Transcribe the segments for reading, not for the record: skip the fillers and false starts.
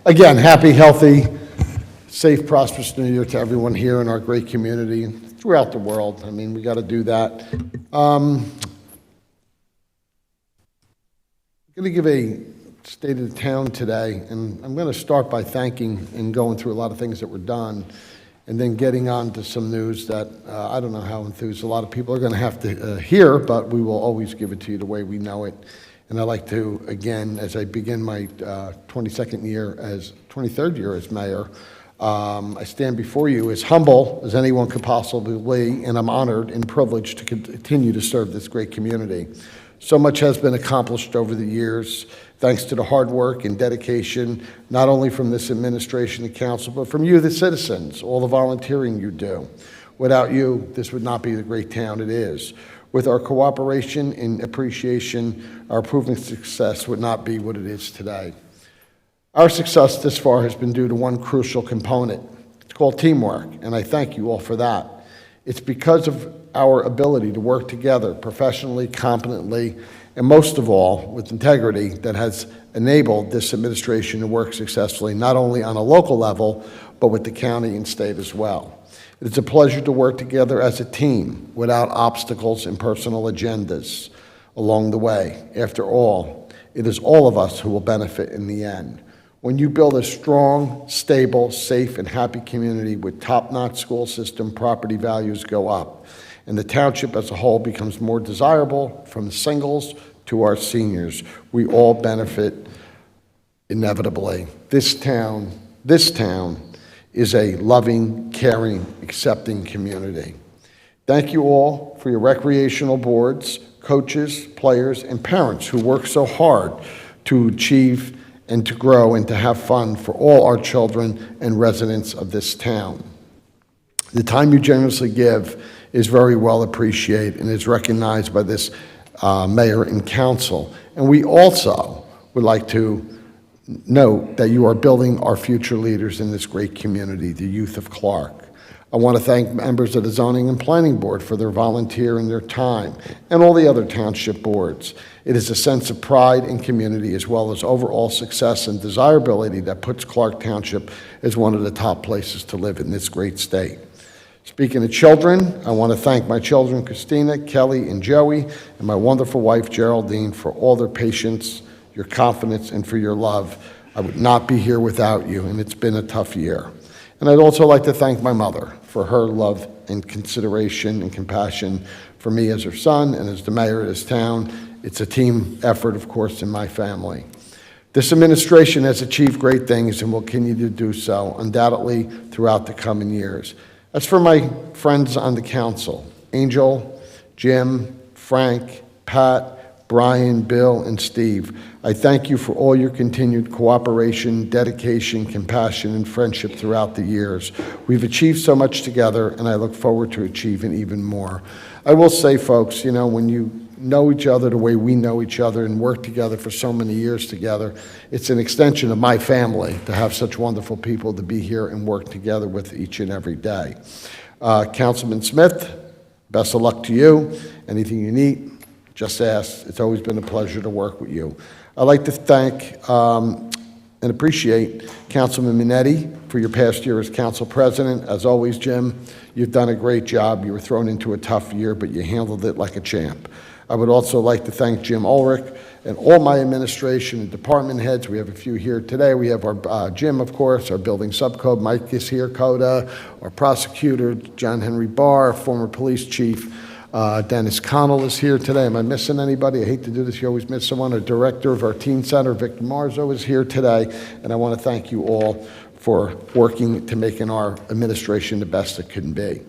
Again, happy, healthy, safe, prosperous New Year to everyone here in our great community and throughout the world. I mean, we got to do that. I'm going to give a state of the town today, and I'm going to start by thanking and going through a lot of things that were done, and then getting on to some news that I don't know how enthused a lot of people are going to have to hear, but we will always give it to you the way we know it. And I'd like to, again, as I begin my 23rd year as mayor, I stand before you as humble as anyone could possibly be, and I'm honored and privileged to continue to serve this great community. So much has been accomplished over the years, thanks to the hard work and dedication, not only from this administration and council, but from you, the citizens, all the volunteering you do. Without you, this would not be the great town it is. With our cooperation and appreciation, our proven success would not be what it is today. Our success this far has been due to one crucial component. It's called teamwork, and I thank you all for that. It's because of our ability to work together professionally, competently, and most of all, with integrity that has enabled this administration to work successfully, not only on a local level, but with the county and state as well. It's a pleasure to work together as a team without obstacles and personal agendas along the way. After all, it is all of us who will benefit in the end. When you build a strong, stable, safe, and happy community with top-notch school system, property values go up, and the township as a whole becomes more desirable, from the singles to our seniors. We all benefit inevitably. This town is a loving, caring, accepting community. Thank you all for your recreational boards, coaches, players, and parents who work so hard to achieve and to grow and to have fun for all our children and residents of this town. The time you generously give is very well appreciated and is recognized by this mayor and council. And we also would like to note that you are building our future leaders in this great community, the youth of Clark. I want to thank members of the Zoning and Planning Board for their volunteer and their time, and all the other township boards. It is a sense of pride and community, as well as overall success and desirability, that puts Clark Township as one of the top places to live in this great state. Speaking of children, I want to thank my children, Christina, Kelly, and Joey, and my wonderful wife, Geraldine, for all their patience, your confidence, and for your love. I would not be here without you, and it's been a tough year. And I'd also like to thank my mother for her love and consideration and compassion for me as her son and as the mayor of this town. It's a team effort, of course, in my family. This administration has achieved great things and will continue to do so, undoubtedly, throughout the coming years. As for my friends on the council, Angel, Jim, Frank, Pat, Brian, Bill, and Steve, I thank you for all your continued cooperation, dedication, compassion, and friendship throughout the years. We've achieved so much together, and I look forward to achieving even more. I will say, folks, you know, when you know each other the way we know each other and work together for so many years together, it's an extension of my family to have such wonderful people to be here and work together with each and every day. Councilman Smith, best of luck to you. Anything you need, just ask. It's always been a pleasure to work with you. I'd like to thank and appreciate Councilman Minetti for your past year as council president. As always, Jim, you've done a great job. You were thrown into a tough year, but you handled it like a champ. I would also like to thank Jim Ulrich and all my administration and department heads. We have a few here today. We have our Jim, of course, our building subcode. Mike is here, Coda, our prosecutor, John Henry Barr, former police chief. Dennis Connell is here today. Am I missing anybody? I hate to do this. You always miss someone. Our director of our teen center, Victor Marzo, is here today. And I want to thank you all for working to making our administration the best it can be.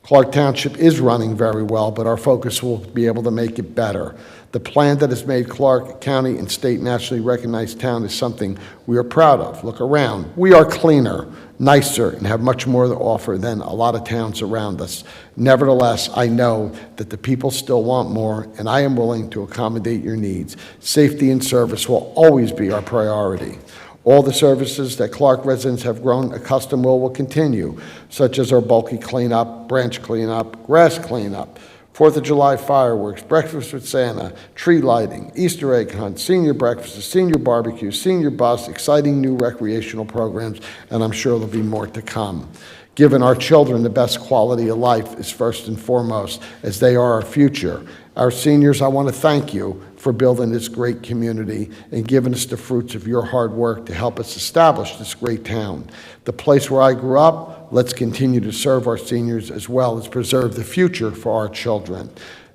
Clark Township is running very well, but our focus will be able to make it better. The plan that has made Clark County and state nationally recognized town is something we are proud of. Look around. We are cleaner, nicer, and have much more to offer than a lot of towns around us. Nevertheless, I know that the people still want more, and I am willing to accommodate your needs. Safety and service will always be our priority. All the services that Clark residents have grown accustomed will continue, such as our bulky cleanup, branch cleanup, grass cleanup, 4th of July fireworks, breakfast with Santa, tree lighting, Easter egg hunt, senior breakfasts, senior barbecue, senior bus, exciting new recreational programs, and I'm sure there'll be more to come. Giving our children the best quality of life is first and foremost, as they are our future. Our seniors, I want to thank you for building this great community and giving us the fruits of your hard work to help us establish this great town. The place where I grew up, let's continue to serve our seniors as well as preserve the future for our children.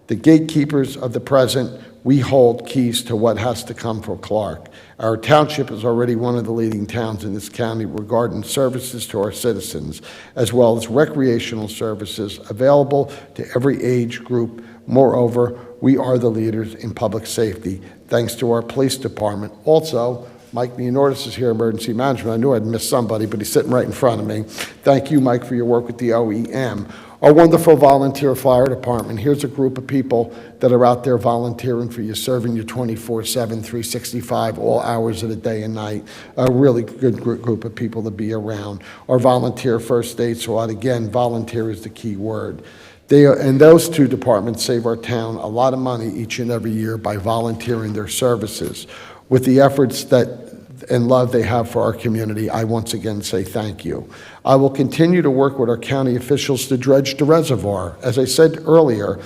The gatekeepers of the present, we hold keys to what has to come for Clark. Our township is already one of the leading towns in this county regarding services to our citizens, as well as recreational services available to every age group. Moreover, we are the leaders in public safety, thanks to our police department. Also, Mike Neonortis is here, emergency management. I knew I'd missed somebody, but he's sitting right in front of me. Thank you, Mike, for your work with the OEM. Our wonderful volunteer fire department. Here's a group of people that are out there volunteering for you, serving you 24/7, 365, all hours of the day and night. A really good group of people to be around. Our volunteer first aid squad, again, volunteer is the key word. And those two departments save our town a lot of money each and every year by volunteering their services. With the efforts and love they have for our community, I once again say thank you. I will continue to work with our county officials to dredge the reservoir. As I said earlier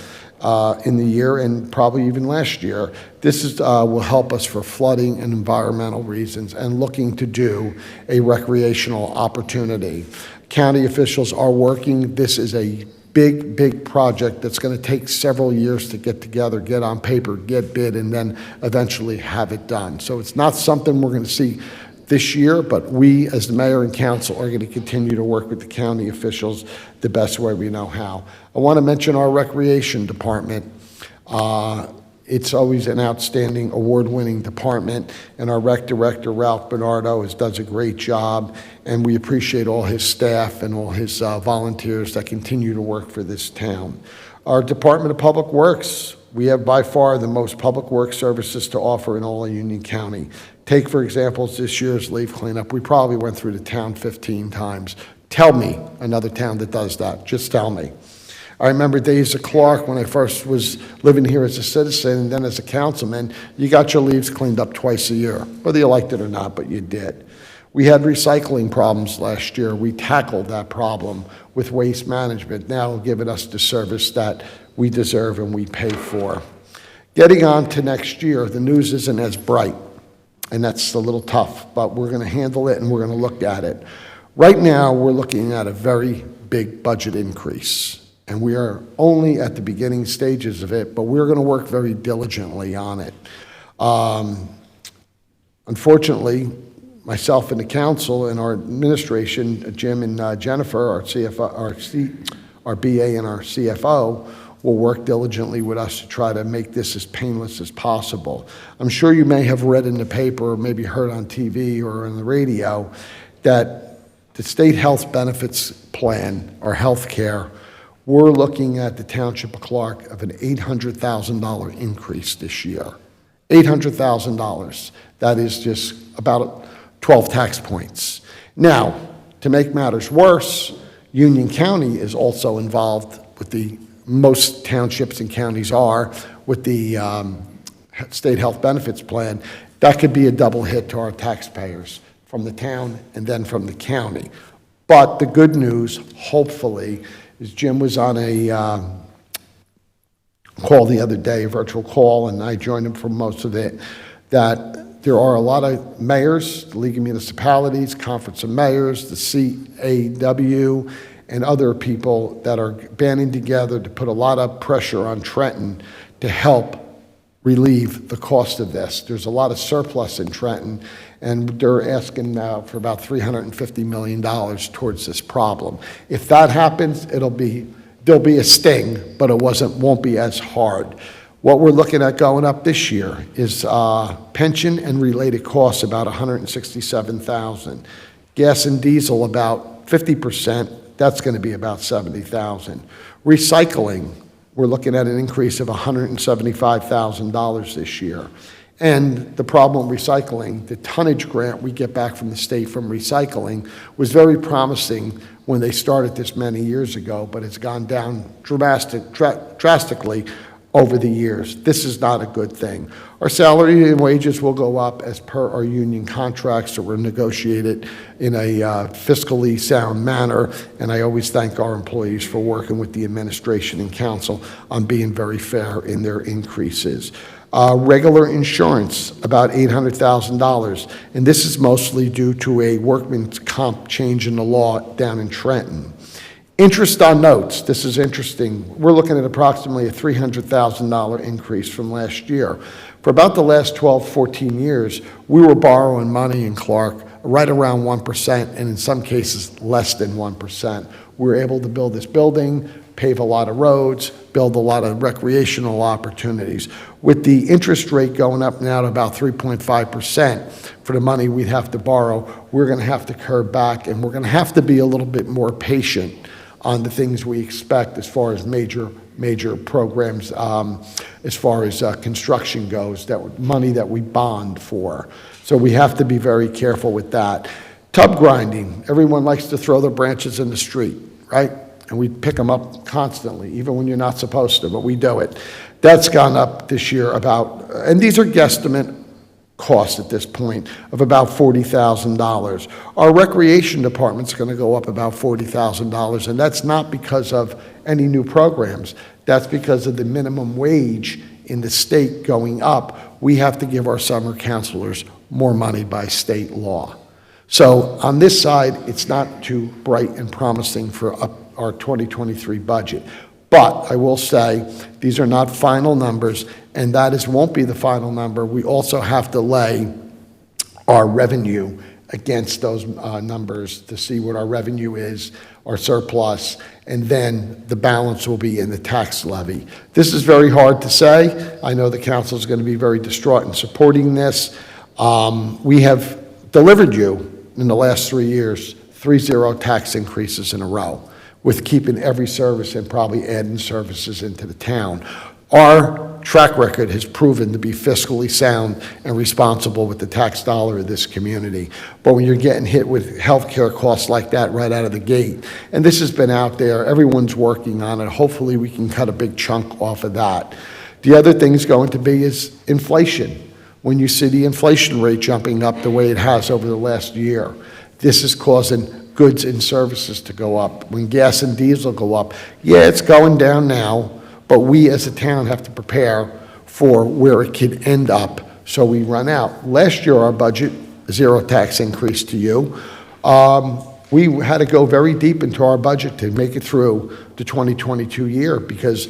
in the year and probably even last year, this will help us for flooding and environmental reasons and looking to do a recreational opportunity. County officials are working. This is a big project that's going to take several years to get together, get on paper, get bid, and then eventually have it done. So it's not something we're going to see this year, but we as the mayor and council are going to continue to work with the county officials the best way we know how. I want to mention our recreation department. It's always an outstanding award-winning department, and our rec director, Ralph Bernardo, does a great job, and we appreciate all his staff and all his volunteers that continue to work for this town. Our Department of Public Works, we have by far the most public works services to offer in all of Union County. Take, for example, this year's leaf cleanup. We probably went through the town 15 times. Tell me another town that does that. Just tell me. I remember days of Clark when I first was living here as a citizen and then as a councilman. You got your leaves cleaned up twice a year, whether you liked it or not, but you did. We had recycling problems last year. We tackled that problem with waste management, now giving us the service that we deserve and we pay for. Getting on to next year, the news isn't as bright, and that's a little tough, but we're going to handle it and we're going to look at it. Right now, we're looking at a very big budget increase. And we are only at the beginning stages of it, but we're going to work very diligently on it. Unfortunately, myself and the council and our administration, Jim and Jennifer, our CFO, our BA and our CFO, will work diligently with us to try to make this as painless as possible. I'm sure you may have read in the paper or maybe heard on TV or on the radio that the state health benefits plan, or health care, we're looking at the Township of Clark of an $800,000 increase this year. $800,000. That is just about 12 tax points. Now, to make matters worse, Union County is also involved with most townships and counties are with the state health benefits plan. That could be a double hit to our taxpayers from the town and then from the county. But the good news, hopefully, is Jim was on a call the other day, a virtual call, and I joined him for most of it, that there are a lot of mayors, the League of Municipalities, Conference of Mayors, the CAW, and other people that are banding together to put a lot of pressure on Trenton to help relieve the cost of this. There's a lot of surplus in Trenton, and they're asking now for about $350 million towards this problem. If that happens, there'll be a sting, but it won't be as hard. What we're looking at going up this year is pension and related costs about $167,000. Gas and diesel about 50%. That's going to be about $70,000. Recycling, we're looking at an increase of $175,000 this year. And the problem with recycling, the tonnage grant we get back from the state from recycling was very promising when they started this many years ago, but it's gone down drastically over the years. This is not a good thing. Our salary and wages will go up as per our union contracts that were negotiated in a fiscally sound manner, and I always thank our employees for working with the administration and council on being very fair in their increases. Regular insurance, about $800,000, and this is mostly due to a workman's comp change in the law down in Trenton. Interest on notes, this is interesting. We're looking at approximately a $300,000 increase from last year. For about the last 12, 14 years, we were borrowing money in Clark right around 1%, and in some cases less than 1%. We were able to build this building, pave a lot of roads, build a lot of recreational opportunities. With the interest rate going up now to about 3.5% for the money we'd have to borrow, we're going to have to curb back, and we're going to have to be a little bit more patient on the things we expect as far as major programs, as far as construction goes, that money that we bond for. So we have to be very careful with that. Tub grinding, everyone likes to throw their branches in the street, right? And we pick them up constantly, even when you're not supposed to, but we do it. That's gone up this year about, and these are guesstimate cost at this point, of about $40,000. Our recreation department's going to go up about $40,000, and that's not because of any new programs. That's because of the minimum wage in the state going up. We have to give our summer counselors more money by state law. So on this side, it's not too bright and promising for our 2023 budget. But I will say, these are not final numbers, and that won't be the final number. We also have to lay our revenue against those numbers to see what our revenue is, our surplus, and then the balance will be in the tax levy. This is very hard to say. I know the council is going to be very distraught in supporting this. We have delivered you in the last 3 years 3 tax increases in a row, with keeping every service and probably adding services into the town. Our track record has proven to be fiscally sound and responsible with the tax dollar of this community. But when you're getting hit with healthcare costs like that right out of the gate, and this has been out there, everyone's working on it. Hopefully we can cut a big chunk off of that. The other thing is going to be is inflation. When you see the inflation rate jumping up the way it has over the last year, this is causing goods and services to go up. When gas and diesel go up, yeah, it's going down now, but we as a town have to prepare for where it could end up so we run out. Last year, our budget, 0 tax increase to you. We had to go very deep into our budget to make it through the 2022 year because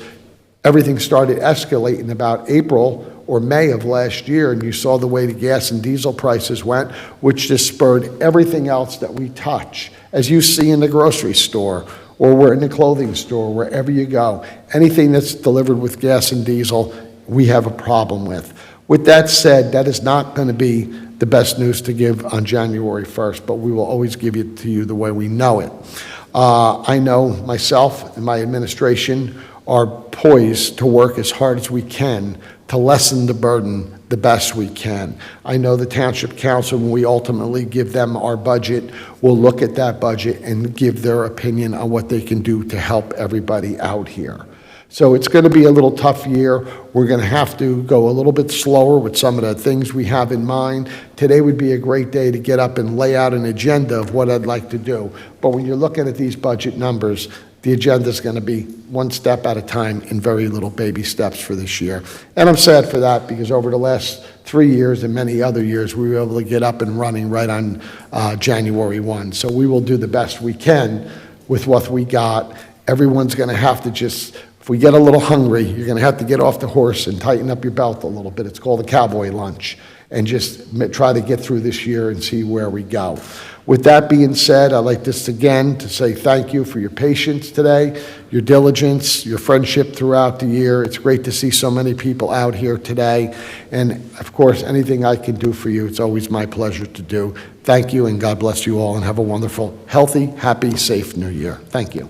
everything started escalating about April or May of last year, and you saw the way the gas and diesel prices went, which just spurred everything else that we touch. As you see in the grocery store, or we're in the clothing store, wherever you go, anything that's delivered with gas and diesel, we have a problem with. With that said, that is not going to be the best news to give on January 1st, but we will always give it to you the way we know it. I know myself and my administration are poised to work as hard as we can to lessen the burden the best we can. I know the Township Council, when we ultimately give them our budget, will look at that budget and give their opinion on what they can do to help everybody out here. So it's going to be a little tough year. We're going to have to go a little bit slower with some of the things we have in mind. Today would be a great day to get up and lay out an agenda of what I'd like to do. But when you're looking at these budget numbers, the agenda is going to be one step at a time in very little baby steps for this year. And I'm sad for that because over the last 3 years and many other years, we were able to get up and running right on January 1. So we will do the best we can with what we got. Everyone's going to have to just, if we get a little hungry, you're going to have to get off the horse and tighten up your belt a little bit. It's called a cowboy lunch. And just try to get through this year and see where we go. With that being said, I'd like this again to say thank you for your patience today, your diligence, your friendship throughout the year. It's great to see so many people out here today. And of course, anything I can do for you, it's always my pleasure to do. Thank you, and God bless you all, and have a wonderful, healthy, happy, safe New Year. Thank you.